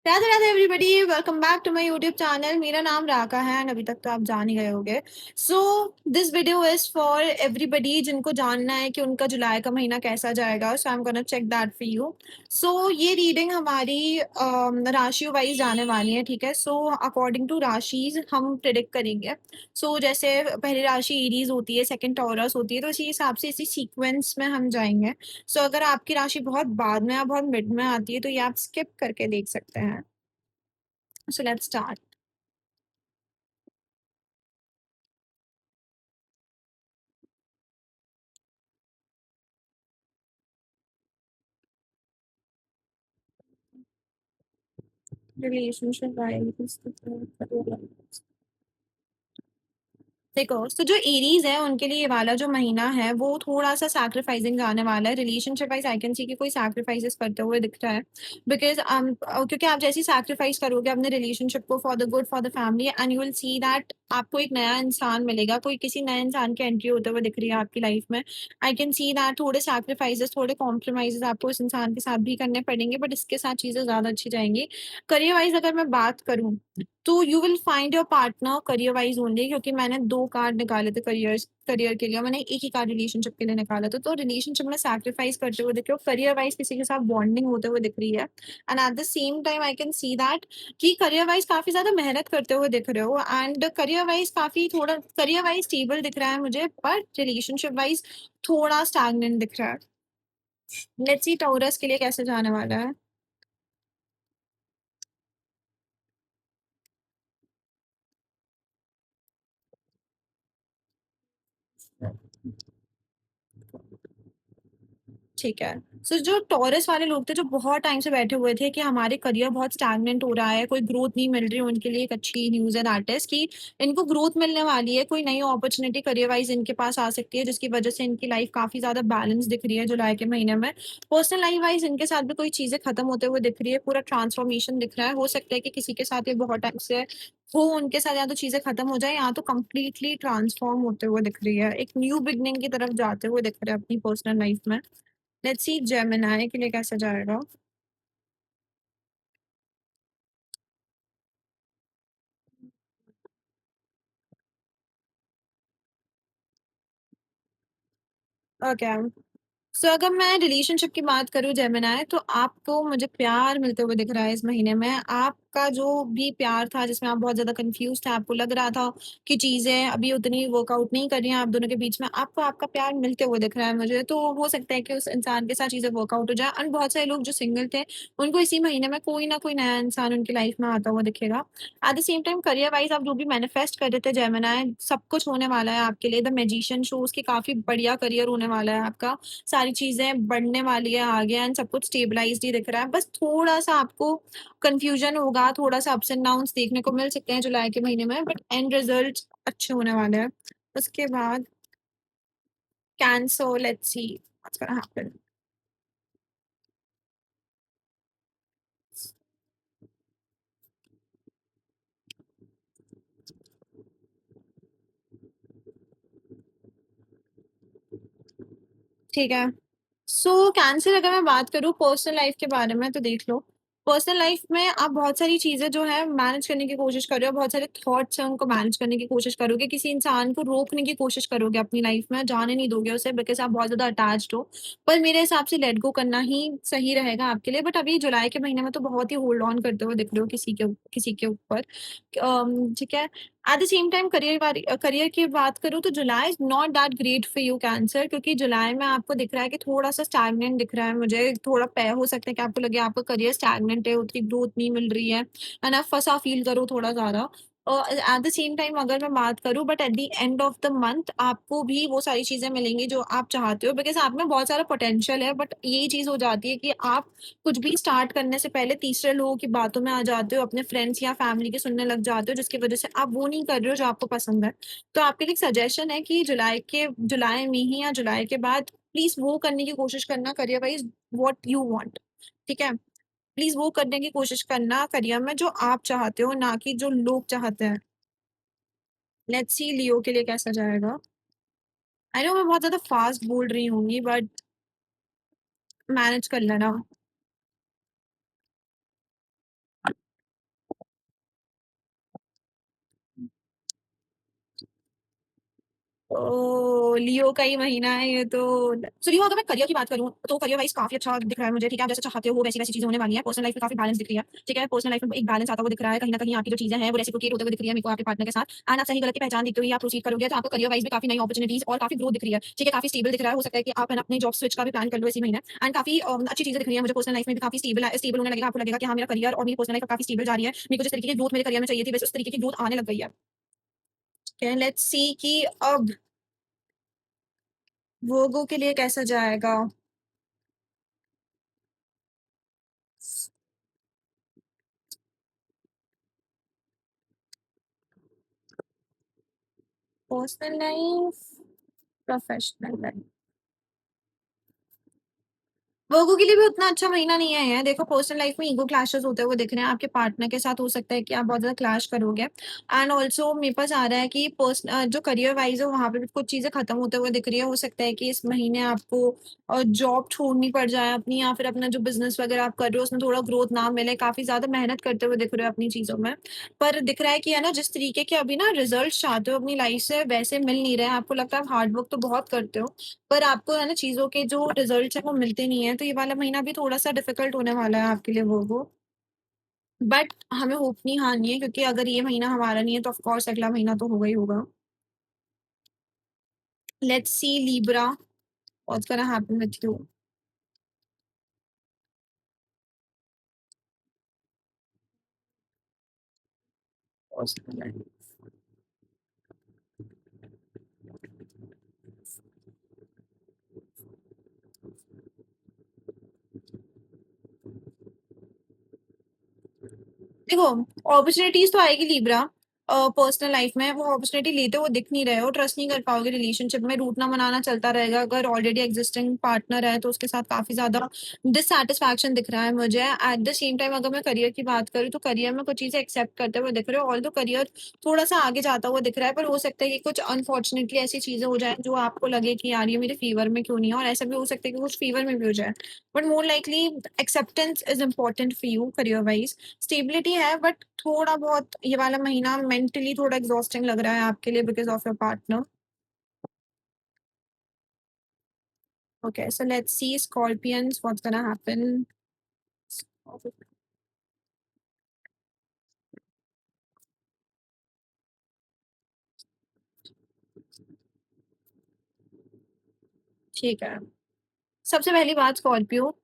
Radhe Radhe everybody, welcome back to my YouTube channel. मेरा नाम राका है एंड अभी तक तो आप जान ही गए होंगे। So this video is for everybody जिनको जानना है कि उनका जुलाई का महीना कैसा जाएगा। So I am gonna check that for you. So ये रीडिंग हमारी राशि वाइज जाने वाली है, ठीक है। सो अकॉर्डिंग टू राशिज हम प्रिडिक्ट करेंगे। जैसे पहली राशि एरीज होती है, सेकंड टॉरस होती है, तो इसी हिसाब से इसी सीक्वेंस में हम जाएंगे। अगर आपकी राशि बहुत बाद में या बहुत मिड में आती है तो ये आप स्किप करके देख सकते हैं। So let's start. Relationship vibes. देखो, तो जो एरीज है उनके लिए ये वाला जो महीना है वो थोड़ा सा सैक्रिफाइसिंग आने वाला है। Relationship wise I can see कि कोई सैक्रिफाइसेस करते हुए दिख रहा है। बिकॉज क्योंकि आप जैसी सैक्रिफाइस करोगे अपने रिलेशनशिप को for the good for the family, and you will see that आपको एक नया इंसान मिलेगा। कोई किसी नए इंसान की एंट्री होते हुए दिख रही है आपकी लाइफ में। आई कैन सी दैट थोड़े सैक्रिफाइसेस, थोड़े कॉम्प्रोमाइजेस आपको इस इंसान के साथ भी करने पड़ेंगे, बट इसके साथ चीजें ज्यादा अच्छी जाएंगी। करियर वाइज अगर मैं बात करूँ तो you will find your partner career wise only, क्योंकि मैंने दो कार्ड निकाले थे करियर के लिए, मैंने एक ही कार्ड रिलेशनशिप के लिए निकाला था। तो रिलेशनशिप में सैक्रिफाइस करते हुए दिख रहे हो, करियर वाइज किसी के साथ बॉन्डिंग होते हुए दिख रही है। And at the same time I can see that कि करियर वाइज काफी ज्यादा मेहनत करते हुए दिख रहे हो, एंड करियर वाइज काफी थोड़ा करियर वाइज स्टेबल दिख रहा है मुझे, बट रिलेशनशिप वाइज थोड़ा स्टैग्नेंट दिख रहा है। लेट्स सी टॉरस के लिए कैसे जाने वाला है। ठीक है। जो टॉरस वाले लोग थे जो बहुत टाइम से बैठे हुए थे कि हमारे करियर बहुत स्टैग्नेंट हो रहा है, कोई ग्रोथ नहीं मिल रही, उनके लिए एक अच्छी न्यूज है दैट इज कि इनको ग्रोथ मिलने वाली है। कोई नई अपॉर्चुनिटी करियर वाइज इनके पास आ सकती है, जिसकी वजह से इनकी लाइफ काफी ज्यादा बैलेंस दिख रही है जुलाई के महीने में। पर्सनल लाइफ वाइज इनके साथ भी कोई चीजें खत्म होते हुए दिख रही है, पूरा ट्रांसफॉर्मेशन दिख रहा है। हो सकता है कि किसी के साथ ये बहुत टाइम से हो, उनके साथ या तो चीजें खत्म हो जाए या तो कंप्लीटली ट्रांसफॉर्म होते हुए दिख रही है, एक न्यू बिगनिंग की तरफ जाते हुए दिख रहे हैं अपनी पर्सनल लाइफ में। लेट्स सी जेमिनी के लिए कैसा जाएगा। ओके। अगर मैं रिलेशनशिप की बात करूं जेमिनी, तो आपको मुझे प्यार मिलते हुए दिख रहा है इस महीने में। आपका जो भी प्यार था जिसमें आप बहुत ज्यादा कंफ्यूज थे, आपको लग रहा था कि चीजें अभी उतनी वर्कआउट नहीं कर रही हैं आप दोनों के बीच में, आपको आपका प्यार मिलते हुए दिख रहा है मुझे। तो हो सकता है कि उस इंसान के साथ चीजें वर्कआउट हो जाए। और बहुत सारे लोग जो सिंगल थे उनको इसी महीने में कोई ना कोई नया इंसान उनकी लाइफ में आता हुआ दिखेगा। At the same time career wise आप जो भी मैनिफेस्ट कर रहे थे जेमिनी, सब कुछ होने वाला है आपके लिए। द मैजिशियन शोज की काफी बढ़िया करियर होने वाला है आपका। सारी चीजें बढ़ने वाली है आगे, एंड सब कुछ स्टेबलाइज्ड ही दिख रहा है। बस थोड़ा सा आपको कंफ्यूजन होगा, थोड़ा सा अप्स एंड डाउन्स देखने को मिल सकते हैं जुलाई के महीने में, बट एंड रिजल्ट अच्छे होने वाले हैं। उसके बाद cancer, let's see what's gonna happen. ठीक है। कैंसर अगर मैं बात करूँ पर्सनल लाइफ के बारे में, तो देख लो, पर्सनल लाइफ में आप बहुत सारी चीजें जो है मैनेज करने की कोशिश कर रहे हो, बहुत सारे थॉट्स हैं उनको मैनेज करने की कोशिश करोगे, किसी इंसान को रोकने की कोशिश करोगे अपनी लाइफ में, जाने नहीं दोगे उसे बिकॉज आप बहुत ज्यादा अटैच्ड हो। पर मेरे हिसाब से लेट गो करना ही सही रहेगा आपके लिए। बट अभी जुलाई के महीने में तो बहुत ही होल्ड ऑन करते हुए दिख रहे हो किसी के ऊपर। ठीक है। At the same time career की बात करूँ तो जुलाई is not that great for you cancer, क्योंकि जुलाई में आपको दिख रहा है कि थोड़ा सा स्टैग्नेंट दिख रहा है मुझे। थोड़ा पे हो सकता है कि आपको लगे आपका करियर स्टैग्नेंट है, उतनी ग्रोथ नहीं मिल रही है, एंड आप फंसा फील करो थोड़ा ज्यादा। एट द सेम टाइम अगर मैं बात करूँ, but at the end of the month आपको भी वो सारी चीजें मिलेंगी जो आप चाहते हो, बिकॉज आप में बहुत सारा पोटेंशियल है। बट यही चीज हो जाती है कि आप कुछ भी स्टार्ट करने से पहले तीसरे लोगों की बातों में आ जाते हो, अपने फ्रेंड्स या फैमिली के सुनने लग जाते हो, जिसकी वजह से आप वो नहीं कर रहे हो जो आपको पसंद है। तो आपके लिए सजेशन है कि जुलाई में ही या जुलाई के बाद प्लीज वो करने की कोशिश करना career wise what you want. ठीक है। प्लीज वो करने की कोशिश करना करियर में जो आप चाहते हो, ना कि जो लोग चाहते हैं। लेट्स सी लियो के लिए कैसा जाएगा। आई नो मैं बहुत ज्यादा फास्ट बोल रही होंगी, बट मैनेज कर लेना। ओह! लियो का ही महीना है ये तो। सो लियो, अगर मैं करियर की बात करूँ, तो करियर वाइज़ काफ़ी अच्छा दिख रहा है मुझे, ठीक है? आप जैसा चाहते हो वैसी-वैसी चीज़ें होने वाली हैं। पर्सनल लाइफ़ में काफ़ी बैलेंस दिख रही है, ठीक है? पर्सनल लाइफ़ में एक बैलेंस आता हुआ दिख रहा है, कहीं न कहीं आपकी जो चीज़ें हैं, वो रेसिप्रोकेट होते हुए दिख रही है मेरे को आपके पार्टनर के साथ। एंड आप सही-गलत की पहचान देखते हुए आप प्रोसीड करोगे, तो आपको करियर वाइज़ भी काफ़ी नई अपॉर्च्युनिटीज़ और काफ़ी ग्रोथ दिख रही है, ठीक है? काफ़ी स्टेबल दिख रहा है, हो सकता है कि आप है ना अपने जॉब स्विच का भी प्लान कर लो इसी महीने। एंड काफ़ी अच्छी चीज़ें दिख रही है मुझे पर्सनल लाइफ़ में भी काफ़ी स्टेबल होने लगेगा, आपको लगेगा कि हाँ, मेरा करियर और मेरी पर्सनल लाइफ़ काफ़ी स्टेबल जा रही है। मेरे को जिस तरीके की ग्रोथ मेरे करियर में चाहिए थी, बस उस तरीके की ग्रोथ आने लग गई है। ठीक है, लेट्स सी कि अब वर्गो के लिए कैसा जाएगा? Personal life, professional life. लोगों के लिए भी उतना अच्छा महीना नहीं है ये। देखो, पर्सनल लाइफ में ईगो क्लैशेस होते हुए दिख रहे हैं। आपके पार्टनर के साथ हो सकता है कि आप बहुत ज़्यादा क्लैश करोगे। एंड ऑल्सो मेरे पास आ रहा है कि जो करियर वाइज़ है वहाँ पे भी कुछ चीज़ें खत्म होते हुए दिख रही है। हो सकता है कि इस महीने आपको जॉब छोड़नी पड़ जाए अपनी, या फिर अपना जो बिज़नेस वगैरह आप कर रहे हो उसमें थोड़ा ग्रोथ ना मिले। काफ़ी ज़्यादा मेहनत करते हुए दिख रहे हो अपनी चीज़ों में। पर दिख रहा है कि है ना, जिस तरीके के अभी ना रिज़ल्ट्स चाहते हो अपनी लाइफ से वैसे मिल नहीं रहे हैं। आपको लगता है आप हार्ड वर्क तो बहुत करते हो, पर आपको है ना चीज़ों के जो रिज़ल्ट्स हैं वो मिलते नहीं हैं, तो ये वाला महीना भी थोड़ा-सा डिफ़िकल्ट होने वाला है आपके लिए वो। बट हमें होप नहीं हारनी है, क्योंकि अगर ये महीना हमारा नहीं है तो ऑफ़ कोर्स अगला महीना तो होगा ही होगा। Let's see Libra, what's gonna happen with you? देखो, अपॉर्च्युनिटीज़ तो आएगी लिब्रा। पर्सनल लाइफ में वो अपॉर्च्युनिटी लेते हुए दिख नहीं रहे हो, ट्रस्ट नहीं कर पाओगे रिलेशनशिप में, रूठना मनाना चलता रहेगा। अगर ऑलरेडी एक्जिस्टिंग पार्टनर है तो उसके साथ काफ़ी ज़्यादा डिससैटिस्फैक्शन दिख रहा है मुझे। एट द सेम टाइम अगर मैं करियर की बात करूँ, तो करियर में कुछ चीज़ें एक्सेप्ट करते हुए दिख रहे हो, ऑल्दो करियर थोड़ा-सा आगे जाता हुआ दिख रहा है, पर हो सकता है कि कुछ अनफॉर्च्युनेटली ऐसी चीज़ें हो जाएँ जो आपको लगे कि यार ये मेरे फ़ेवर में क्यों नहीं है, और ऐसा भी हो सकता है कि कुछ फ़ेवर में भी हो जाए। But more likely acceptance is important for you career wise. Stability है, बट थोड़ा बहुत ये वाला महीना मेंटली थोड़ा एग्जॉस्टिंग लग रहा है आपके लिए because of your partner. Okay, so let's see Scorpions, what's gonna happen? ठीक है। सबसे पहली बात स्कॉर्पियो,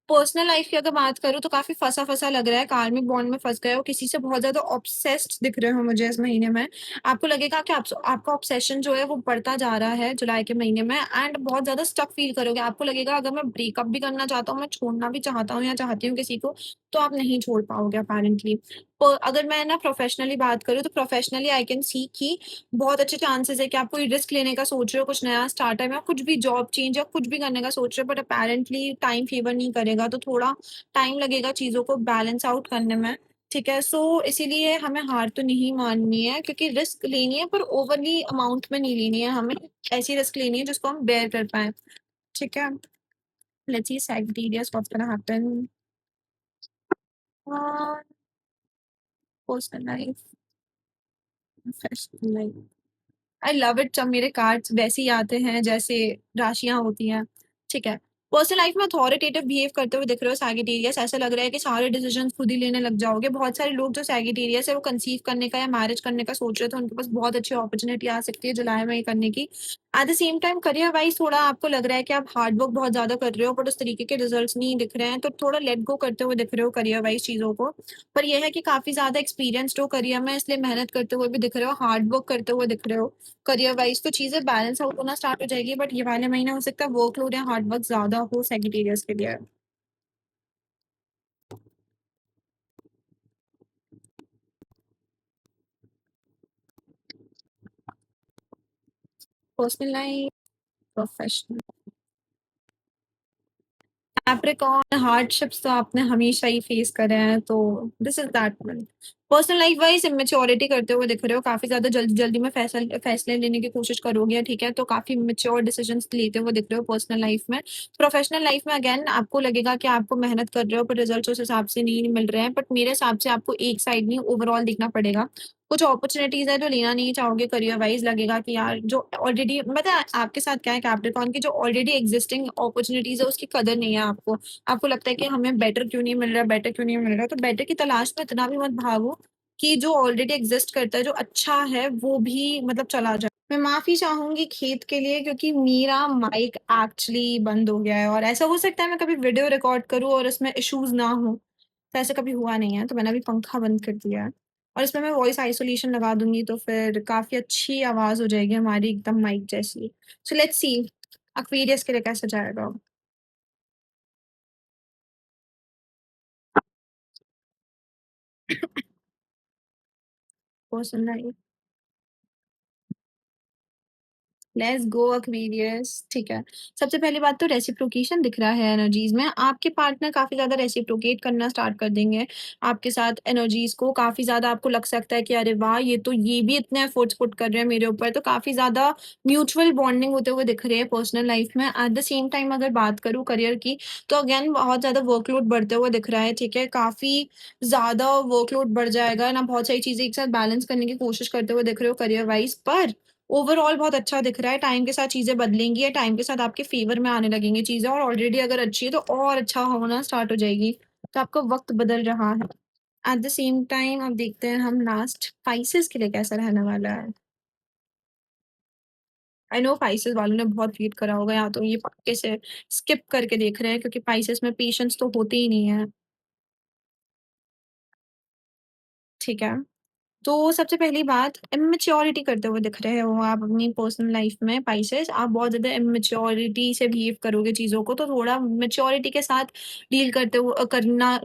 पर्सनल लाइफ की अगर बात करूँ तो काफ़ी फँसा-फँसा लग रहा है, कार्मिक बॉन्ड में फँस गए हो, किसी से बहुत ज़्यादा ऑब्सेस्ड दिख रहे हो मुझे इस महीने में। आपको लगेगा कि आपका ऑब्सेशन जो है वो बढ़ता जा रहा है जुलाई के महीने में, एंड बहुत ज़्यादा स्टक फ़ील करोगे। आपको लगेगा अगर मैं ब्रेकअप भी करना चाहता हूँ, मैं छोड़ना भी चाहता हूँ या चाहती हूँ किसी को, तो आप नहीं छोड़ पाओगे अपैरेंटली। अगर मैं ना प्रोफ़ेशनली बात करूँ, तो प्रोफ़ेशनली आई कैन सी कि बहुत अच्छे चांसेस है कि आप कोई रिस्क लेने का सोच रहे हो, कुछ नया स्टार्टअप या कुछ भी जॉब चेंज या कुछ भी करने का सोच रहे हो, बट अपैरेंटली टाइम फेवर नहीं करेगा, तो थोड़ा टाइम लगेगा चीज़ों को बैलेंस आउट करने में, ठीक है? सो इसीलिए हमें हार तो नहीं माननी है, क्योंकि रिस्क लेनी है पर ओवरली अमाउंट में नहीं लेनी है हमें, ऐसी रिस्क लेनी है जिसको हम बेयर कर पाएँ, ठीक है? Let's see Sagittarius, what's gonna happen? A, personal life, professional life. I love it जब मेरे कार्ड्स वैसे ही आते हैं जैसे राशियाँ होती हैं, ठीक है। पर्सनल लाइफ में अथॉरिटेटिव बिहेव करते हुए दिख रहे हो सैजिटेरियस, ऐसा लग रहा है कि सारे डिसीजंस खुद ही लेने लग जाओगे। बहुत सारे लोग जो सैजिटेरियस है वो कंसीव करने का या मैरिज करने का सोच रहे थे, उनके पास बहुत अच्छी अपॉर्च्युनिटी आ सकती है जुलाई में ये करने की। At the same time career wise थोड़ा आपको लग रहा है कि आप हार्ड वर्क बहुत ज़्यादा कर रहे हो, बट उस तरीके के रिजल्ट्स नहीं दिख रहे हैं, तो थोड़ा लेट गो करते हुए दिख रहे हो करियर वाइज़ चीज़ों को। पर ये है कि काफ़ी ज़्यादा एक्सपीरियंस्ड हो करियर में, इसलिए मेहनत करते हुए भी दिख रहे हो, हार्ड वर्क करते हुए दिख रहे हो। करियर वाइज़ तो चीज़ें बैलेंस आउट होना स्टार्ट हो जाएगी, बट ये वाले महीने हो सकता है वर्कलोड या हार्ड वर्क ज़्यादा हो सेक्रेटेरियस के लिए। Personal life, professional. Capricorn, hardships तो आपने हमेशा ही फेस करे हैं, तो this is that one. Personal life wise immaturity करते हुए दिख रहे हो, काफ़ी ज़्यादा जल्दी-जल्दी में फैसले लेने की कोशिश करोगे, ठीक है? तो काफ़ी मैच्योर डिसीजंस लेते हुए दिख रहे हो पर्सनल लाइफ में। प्रोफेशनल लाइफ में अगेन आपको लगेगा कि आपको मेहनत कर रहे हो पर रिजल्ट्स उस हिसाब से नहीं मिल रहे हैं, बट मेरे हिसाब से आपको एक साइड नहीं ओवरऑल देखना पड़ेगा। कुछ अपॉर्च्युनिटीज़ है जो लेना नहीं चाहोगे करियर वाइज़, लगेगा कि यार जो ऑलरेडी पता है आपके साथ क्या है, कैप्रिकॉर्न की जो ऑलरेडी एक्जिस्टिंग अपॉर्च्युनिटीज़ है उसकी कदर नहीं है आपको। आपको लगता है कि हमें बेटर क्यों नहीं मिल रहा है, बेटर क्यों नहीं मिल रहा है, तो बेटर की तलाश में इतना भी मत भागो कि जो ऑलरेडी एक्सिस्ट करता है, जो अच्छा है, वो भी मतलब चला जाए। मैं माफ़ी चाहूँगी खेद के लिए क्योंकि मेरा माइक एक्चुअली बंद हो गया है और ऐसा हो सकता है मैं कभी वीडियो रिकॉर्ड करूँ और इसमें इश्यूज़ ना हो, तो ऐसा कभी हुआ नहीं है, तो मैंने अभी पंखा बंद कर दिया है। और इसमें मैं वॉइस आइसोलेशन लगा दूँगी तो फिर काफ़ी अच्छी आवाज़ हो जाएगी हमारी एकदम माइक जैसी। सो लेट्स सी एक्वेरियस के लिए कैसा जाएगा। पर्सनल लेट्स गो एक्वेरियस ठीक है। सबसे पहली बात तो रेसिप्रोकेशन दिख रहा है एनर्जीज़ में। आपके पार्टनर काफ़ी ज़्यादा रेसिप्रोकेट करना स्टार्ट कर देंगे आपके साथ एनर्जीज़ को। काफ़ी ज़्यादा आपको लग सकता है कि अरे वाह! ये भी इतने एफर्ट्स पुट कर रहे हैं मेरे ऊपर। तो काफ़ी ज़्यादा म्यूचुअल बॉन्डिंग होते हुए दिख रही है पर्सनल लाइफ़ में। एट द सेम टाइम अगर बात करूँ करियर की, तो अगेन बहुत ज़्यादा वर्कलोड बढ़ते हुए दिख रहा है, ठीक है? काफ़ी ज़्यादा वर्कलोड बढ़ जाएगा ना, बहुत सारी चीज़ें एक साथ बैलेंस करने की कोशिश करते हुए दिख रहे हो करियर वाइज़। पर ओवरऑल बहुत अच्छा दिख रहा है, टाइम के साथ चीज़ें बदलेंगी या टाइम के साथ आपके फ़ेवर में आने लगेंगी चीज़ें और ऑलरेडी अगर अच्छी है तो और अच्छा होना स्टार्ट हो जाएगी। तो आपका वक़्त बदल रहा है। एट द सेम टाइम अब देखते हैं हम लास्ट स्पाइसेस के लिए कैसा रहने वाला है। आई नो स्पाइसेस वालों ने बहुत वेट करा होगा या तो ये पक्के से स्किप करके देख रहे हैं क्योंकि स्पाइसेस में पेशेंस तो होते ही नहीं है, ठीक है? तो सबसे पहली बात इमैच्योरिटी करते हुए दिख रहे हो आप अपनी पर्सनल लाइफ में पाइसेस। आप बहुत ज़्यादा इमैच्योरिटी से बिहेव करोगे चीज़ों को, तो थोड़ा मैच्योरिटी के साथ डील करते हुए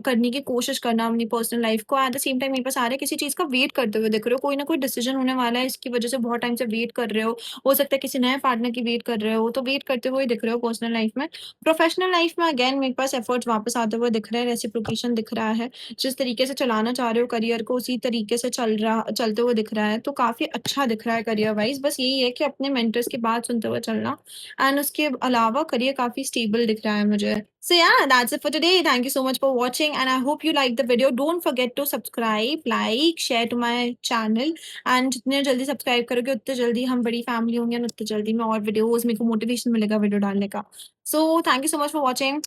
करने की कोशिश करना अपनी पर्सनल लाइफ को। एट द सेम टाइम मेरे पास आ रहा है किसी चीज़ का वेट करते हुए दिख रहे हो, कोई ना कोई डिसीजन होने वाला है, इसकी वज़ह से बहुत टाइम से वेट कर रहे हो सकता है किसी नए पार्टनर की वेट कर रहे हो, तो वेट करते हुए दिख रहे हो पर्सनल लाइफ में। प्रोफेशनल लाइफ में अगेन मेरे पास एफर्ट्स वापस आते हुए दिख रहे हैं, रेसिप्रोकेशन दिख रहा है। जिस तरीके से चलाना चाह रहे हो करियर को उसी तरीके से चलते हुए दिख रहा है, तो काफ़ी अच्छा दिख रहा है करियर वाइज़। बस यही है कि अपने मेंटर्स की बात सुनते हुए चलना एंड उसके अलावा करियर काफ़ी स्टेबल दिख रहा है मुझे। So yeah that's it for today. Thank you so much for watching and I hope you like the video. Don't forget to subscribe, like, share to my channel and जितने जल्दी subscribe करोगे उतने जल्दी हम बड़ी फैमिली होंगे and उतने जल्दी मैं और वीडियोज़ मेरे को मोटिवेशन मिलेगा वीडियो डालने का। So thank you so much for watching.